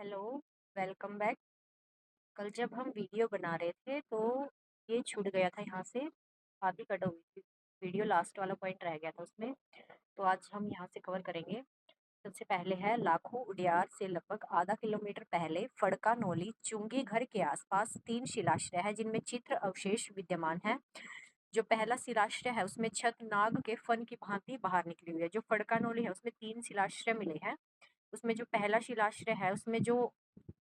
Hello, welcome back. कल जब हम वीडियो बना रहे थे तो ये छूट गया था यहाँ से, आधी कट हो गई थी। वीडियो लास्ट वाला पॉइंट रह गया था उसमें, तो आज हम यहाँ से कवर करेंगे। सबसे पहले है लाखों उडियार से लगभग आधा किलोमीटर पहले फड़का नौली चुंगी घर के आसपास 3 शिलाश्रय है जिनमें चित्र अवशेष विद्यमान है। जो पहला शिलाश्रय है उसमें छत नाग के फन की भांति बाहर निकली हुई है। जो फड़का नौली है उसमें 3 शिलाश्रय मिले हैं। उसमें जो पहला शिलाश्रय है उसमें जो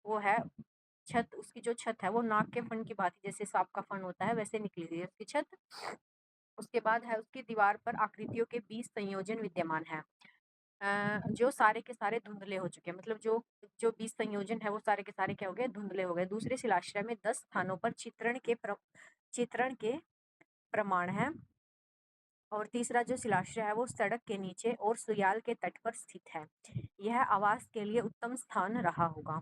वो है छत, उसकी जो छत है वो नाग के फन की भांति, जैसे सांप का फन होता है वैसे निकली हुई है उसकी छत। उसके बाद है उसकी दीवार पर आकृतियों के 20 संयोजन विद्यमान है, जो सारे के सारे धुंधले हो चुके हैं। मतलब जो जो 20 संयोजन है वो सारे के सारे क्या हो गए, धुंधले हो गए। दूसरे शिलाश्रय में 10 स्थानों पर चित्रण के प्रमाण है। और तीसरा जो शिलाश्रय है वो सड़क के नीचे और सुयाल के तट पर स्थित है। यह आवास के लिए उत्तम स्थान रहा होगा।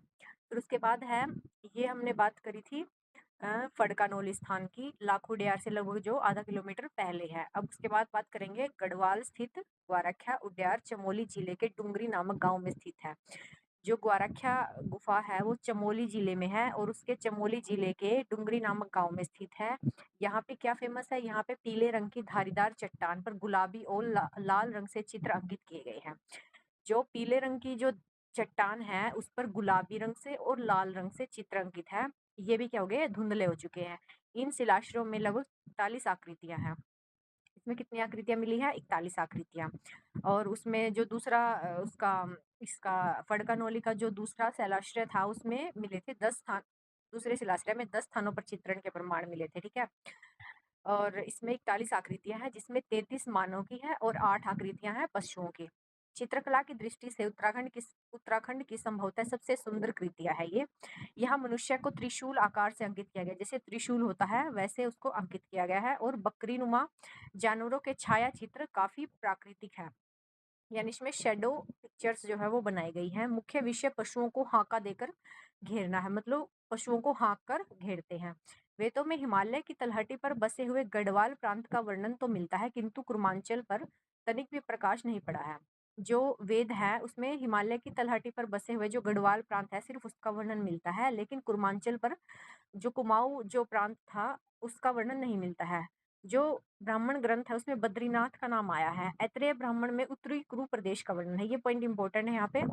फिर उसके बाद है, ये हमने बात करी थी फड़कानोली स्थान की, लाखोडियार से लगभग जो आधा किलोमीटर पहले है। अब उसके बाद बात करेंगे गढ़वाल स्थित ग्वारख्या उड्यार चमोली जिले के डुंगरी नामक गांव में स्थित है। जो ग्वारख्या गुफा है वो चमोली जिले में है और उसके चमोली जिले के डुंगरी नामक गांव में स्थित है। यहाँ पे क्या फेमस है, यहाँ पे पीले रंग की धारीदार चट्टान पर गुलाबी और लाल रंग से चित्र अंकित किए गए हैं। जो पीले रंग की जो चट्टान है उस पर गुलाबी रंग से और लाल रंग से चित्र अंकित है। ये भी क्या हो गए, धुंधले हो चुके हैं। इन शिलाश्रयों में लगभग 41 आकृतियां हैं। इसमें कितनी आकृतियां मिली है, 41 आकृतियां। और उसमें जो दूसरा उसका इसका फड़कानोली का जो दूसरा शिलाश्रय था उसमें मिले थे 10 स्थान। दूसरे शिलाश्रय में 10 स्थानों पर चित्रण के प्रमाण मिले थे, ठीक है। और इसमें 41 आकृतियां हैं जिसमें 33 मानव की है और 8 आकृतियां हैं पशुओं की। चित्रकला की दृष्टि से उत्तराखंड की संभवतः सबसे सुंदर कृतियां है ये। यहाँ मनुष्य को त्रिशूल आकार से अंकित किया गया, जैसे त्रिशूल होता है वैसे उसको अंकित किया गया है। और बकरी नुमा जानवरों के छाया चित्र काफी प्राकृतिक है, यानी इसमें शेडो पिक्चर्स जो है वो बनाई गई है। मुख्य विषय पशुओं को हांका देकर घेरना है, मतलब पशुओं को हाँक कर घेरते हैं। वेदों में हिमालय की तलहटी पर बसे हुए गढ़वाल प्रांत का वर्णन तो मिलता है किंतु कुर्मांचल पर तनिक भी प्रकाश नहीं पड़ा है। जो वेद है उसमें हिमालय की तलहटी पर बसे हुए जो गढ़वाल प्रांत है सिर्फ उसका वर्णन मिलता है, लेकिन कुर्मांचल पर जो कुमाऊं जो प्रांत था उसका वर्णन नहीं मिलता है। जो ब्राह्मण ग्रंथ है उसमें बद्रीनाथ का नाम आया है। ऐत्रेय ब्राह्मण में उत्तरी कुरु प्रदेश का वर्णन है। ये पॉइंट इंपॉर्टेंट है यहाँ पे।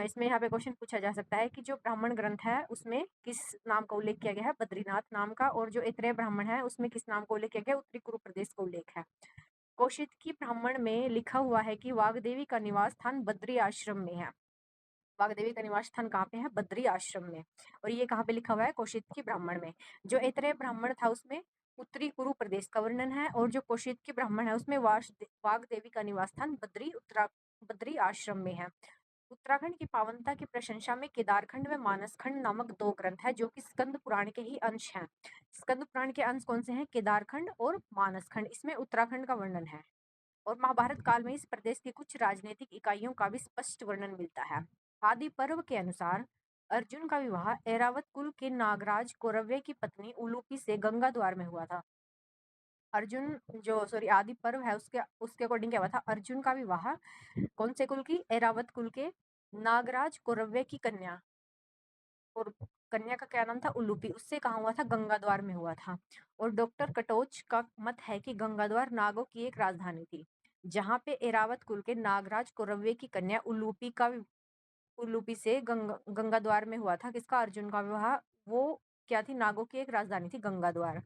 इसमें यहाँ पे क्वेश्चन पूछा जा सकता है कि जो ब्राह्मण ग्रंथ है उसमें किस नाम का उल्लेख किया गया है, बद्रीनाथ नाम का। और जो ऐत्रेय ब्राह्मण है उसमें किस नाम का उल्लेख किया गया है, उत्तरी कुरु प्रदेश का उल्लेख है। कौशिकी ब्राह्मण में लिखा हुआ है कि वाग्देवी का निवास स्थान बद्री आश्रम में है। वाग्देवी का निवास स्थान कहाँ पे है, बद्री आश्रम में। और ये कहाँ पे लिखा हुआ है, कौशिकी ब्राह्मण में। जो ऐत्रेय ब्राह्मण था उसमें उत्तरी कुरु प्रदेश का वर्णन है। और जो कौशिकी ब्राह्मण है उसमें वाग्देवी का निवास स्थान बद्री आश्रम में है। उत्तराखंड की पावनता की प्रशंसा में केदारखंड व मानसखंड नामक 2 ग्रंथ है जो कि स्कंद पुराण के ही अंश हैं। स्कंद पुराण के अंश कौन से हैं, केदारखंड और मानसखंड। इसमें उत्तराखंड का वर्णन है। और महाभारत काल में इस प्रदेश की कुछ राजनीतिक इकाइयों का भी स्पष्ट वर्णन मिलता है। आदि पर्व के अनुसार अर्जुन का विवाह ऐरावत कुल के नागराज कौरव्य की पत्नी उलूपी से गंगा द्वार में हुआ था। अर्जुन जो सॉरी आदि पर्व है उसके उसके अकॉर्डिंग क्या हुआ था, अर्जुन का विवाह कौन से कुल की, ऐरावत कुल के नागराज कौरव्य की कन्या, और कन्या का क्या नाम था, उलूपी, उससे कहाँ हुआ था, गंगाद्वार में हुआ था। और डॉक्टर कटोच का मत है कि गंगाद्वार नागों की एक राजधानी थी, जहाँ पे एरावत कुल के नागराज कौरव्य की कन्या उलूपी से गंगाद्वार में हुआ था किसका, अर्जुन का विवाह। वो क्या थी, नागों की एक राजधानी थी गंगाद्वार।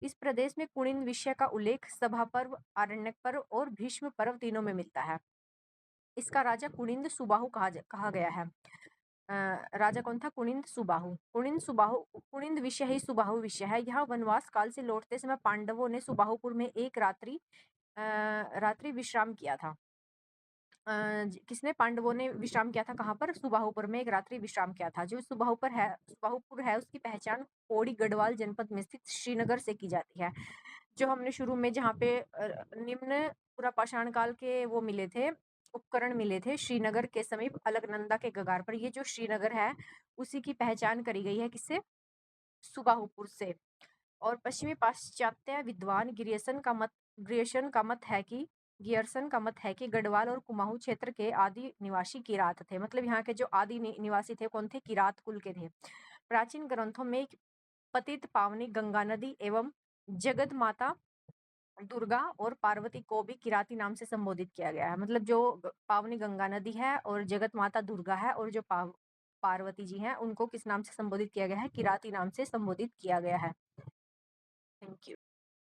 इस प्रदेश में कुणिन विषय का उल्लेख सभा पर्व, आरण्यक पर्व और भीष्म पर्व तीनों में मिलता है। इसका राजा कुनिंद सुबाहु कहा गया है। राजा कौन था, कुनिंद सुबाहु। कुनिंद विषय ही सुबाहु विषय है। यह वनवास काल से लौटते समय पांडवों ने सुबाहुपुर में एक रात्रि विश्राम किया था। किसने, पांडवों ने विश्राम किया था कहाँ पर, सुबाहुपुर में एक रात्रि विश्राम किया था। जो सुबाहुपुर है उसकी पहचान पौड़ी गढ़वाल जनपद में स्थित श्रीनगर से की जाती है। जो हमने शुरू में जहाँ पे निम्न पुरापाषाण काल के वो मिले थे, उपकरण मिले थे श्रीनगर के समीप अलकनंदा के गगार पर, ये जो श्रीनगर है उसी की पहचान करी गई है, किससे, सुबाहुपुर से। और पश्चिमी पाश्चात्य विद्वान ग्रियर्सन का मत है कि गियर्सन का मत है कि गढ़वाल और कुमाऊं क्षेत्र के आदि निवासी किरात थे। मतलब यहाँ के जो आदि निवासी थे कौन थे? किरात कुल के थे। प्राचीन ग्रंथों में पतित पावनी गंगा नदी एवं जगत माता दुर्गा और पार्वती को भी किराती नाम से संबोधित किया गया है। मतलब जो पावनी गंगा नदी है और जगत माता दुर्गा है और जो पार्वती जी हैं उनको किस नाम से संबोधित किया गया है? किराती नाम से संबोधित किया गया है। Thank you.